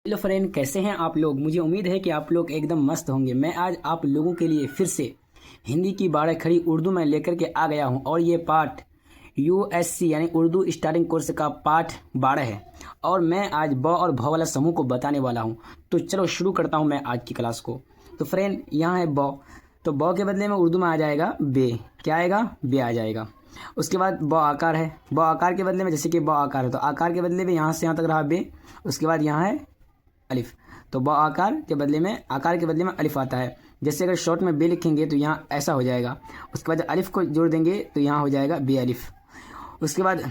Hello friend, कैसे हैं आप लोग। मुझे उम्मीद है कि आप लोग एकदम मस्त होंगे। मैं आज आप लोगों के लिए फिर से हिंदी की बारह खड़ी उर्दू में लेकर के आ गया हूं और ये पाठ यूएससी यानी उर्दू स्टार्टिंग कोर्स का पाठ 12 है और मैं आज ब और भ वाला समूह को बताने वाला हूं। तो चलो शुरू करता हूं मैं आज की क्लास को। तो फ्रेंड यहाँ है ब, तो ब के बदले में उर्दू में आ जाएगा बे। क्या आएगा? बे आ जाएगा। उसके बाद ब आकार है, ब आकार के बदले में जैसे कि ब आकार है तो आकार के बदले में यहाँ से यहाँ तक रहा बे। उसके बाद यहाँ है अलिफ, तो ब आकार के बदले में अलिफ आता है। जैसे अगर शॉर्ट में बे लिखेंगे तो यहाँ ऐसा हो जाएगा। उसके बाद अलिफ को जोड़ देंगे तो यहाँ हो जाएगा बे अलिफ। उसके बाद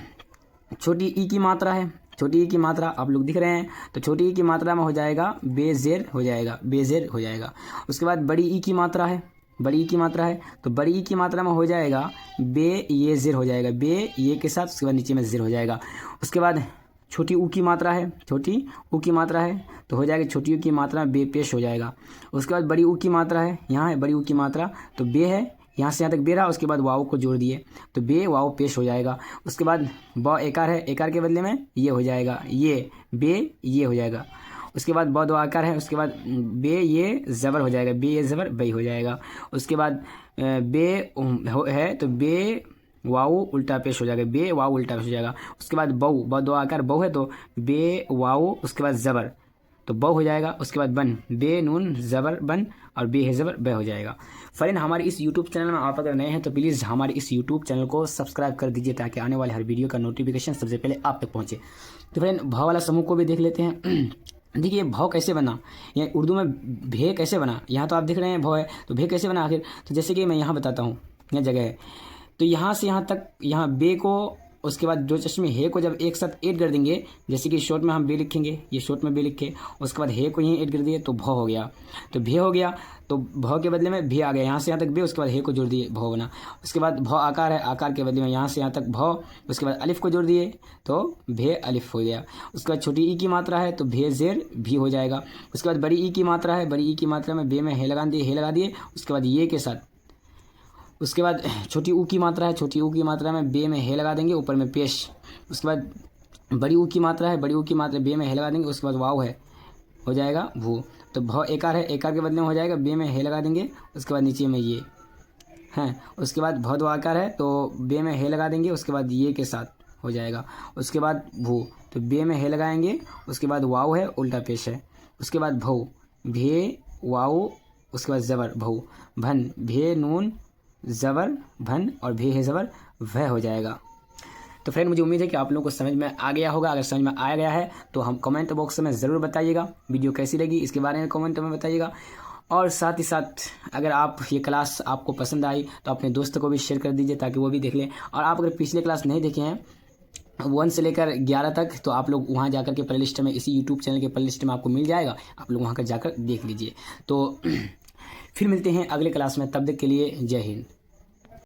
छोटी ई की मात्रा है, छोटी ई की मात्रा आप लोग दिख रहे हैं, तो छोटी ई की मात्रा में हो जाएगा बेजेर हो जाएगा, बेजेर हो जाएगा। उसके बाद बड़ी ई की मात्रा है, बड़ी ई की मात्रा है तो बड़ी ई की मात्रा में हो जाएगा बे ये ज़ेर हो जाएगा, बे ये के साथ उसके बाद नीचे में ज़ेर हो जाएगा। उसके बाद छोटी ऊ की मात्रा है, छोटी ऊ की मात्रा है तो हो जाएगा छोटी ऊ की मात्रा में बे पेश हो जाएगा। उसके बाद बड़ी ऊ की मात्रा है, यहाँ है बड़ी ऊ की मात्रा तो बे है, यहाँ से यहाँ तक बे रहा, उसके बाद वाव को जोड़ दिए तो बे वाव पेश हो जाएगा। उसके बाद ब एकार है, एकार के बदले में ये हो जाएगा, ये बे ये हो जाएगा। उसके बाद ब दो आकार है, उसके बाद बे ये ज़बर हो जाएगा, बे ये ज़बर बई हो जाएगा। उसके बाद बे है तो बे वाव उल्टा पेश हो जाएगा, बे वाव उल्टा पेश हो जाएगा। उसके बाद बऊ, ब दो आकार बऊ है तो बे वाव उसके बाद ज़बर तो बऊ हो जाएगा। उसके बाद बन, बे नून ज़बर बन और बे है ज़बर बे हो जाएगा। फ्रेंड हमारे इस यूट्यूब चैनल में आप अगर नए हैं तो प्लीज़ हमारे इस यूट्यूब चैनल को सब्सक्राइब कर दीजिए ताकि आने वाले हर वीडियो का नोटिफिकेशन सबसे पहले आप तक पहुँचे। तो फ्रेंड भ वाला समूह को भी देख लेते हैं। देखिए भौ कैसे बना, या उर्दू में भे कैसे बना। यहाँ तो आप देख रहे हैं भौ है तो भे कैसे बना आखिर, तो जैसे कि मैं यहाँ बताता हूँ, यह जगह है तो यहाँ से यहाँ तक, यहाँ बे को, उसके बाद दो चश्मे हे को जब एक साथ ऐड कर देंगे, जैसे कि शॉर्ट में हम बे लिखेंगे, ये शॉर्ट में बे लिखे, उसके बाद हे को यहीं ऐड कर दिए तो भौ हो गया, तो भे हो गया। तो भौ के बदले में भी आ गया, यहाँ से यहाँ तक बे, उसके बाद हे को जोड़ दिए भौ बना। उसके बाद भौ आकार है, आकार के बदले में यहाँ से यहाँ तक भौ, उसके बाद अलिफ को जोड़ दिए तो भे अलिफ हो गया। उसके बाद छोटी ई की मात्रा है तो भे ज़ेर भी हो जाएगा। उसके बाद बड़ी ई की मात्रा है, बड़ी ई की मात्रा में बे में हे लगा दिए, हे लगा दिए, उसके बाद ये के साथ। उसके बाद छोटी ऊ की मात्रा है, छोटी ऊ की मात्रा में बे में हे लगा देंगे, ऊपर में पेश। उसके बाद बड़ी ऊ की मात्रा है, बड़ी ऊ की मात्रा बे में हे लगा देंगे, उसके बाद वाव है हो जाएगा भू। तो भ एकार है, एकार के बदले में हो जाएगा बे में हे लगा देंगे, उसके बाद नीचे में ये हैं। उसके बाद भ दो आकार है तो बे में हे लगा देंगे, उसके बाद ये के साथ हो जाएगा। उसके बाद भू तो बे में हे लगाएंगे, उसके बाद वाव है उल्टा पेश है। उसके बाद भऊ, भे वाव, उसके बाद ज़बर भऊ, भन भे नून ज़बर भन और भे है ज़बर वह हो जाएगा। तो फ्रेंड मुझे उम्मीद है कि आप लोगों को समझ में आ गया होगा। अगर समझ में आ गया है तो हम कमेंट बॉक्स में ज़रूर बताइएगा, वीडियो कैसी लगी इसके बारे में कमेंट में बताइएगा। और साथ ही साथ अगर आप ये क्लास आपको पसंद आई तो अपने दोस्तों को भी शेयर कर दीजिए ताकि वो भी देख लें। और आप अगर पिछले क्लास नहीं देखे हैं 1 से लेकर 11 तक तो आप लोग वहाँ जाकर के प्ले लिस्ट में, इसी यूट्यूब चैनल के प्ले लिस्ट में आपको मिल जाएगा, आप लोग वहाँ कर जाकर देख लीजिए। तो फिर मिलते हैं अगले क्लास में, तब तक के लिए जय हिंद।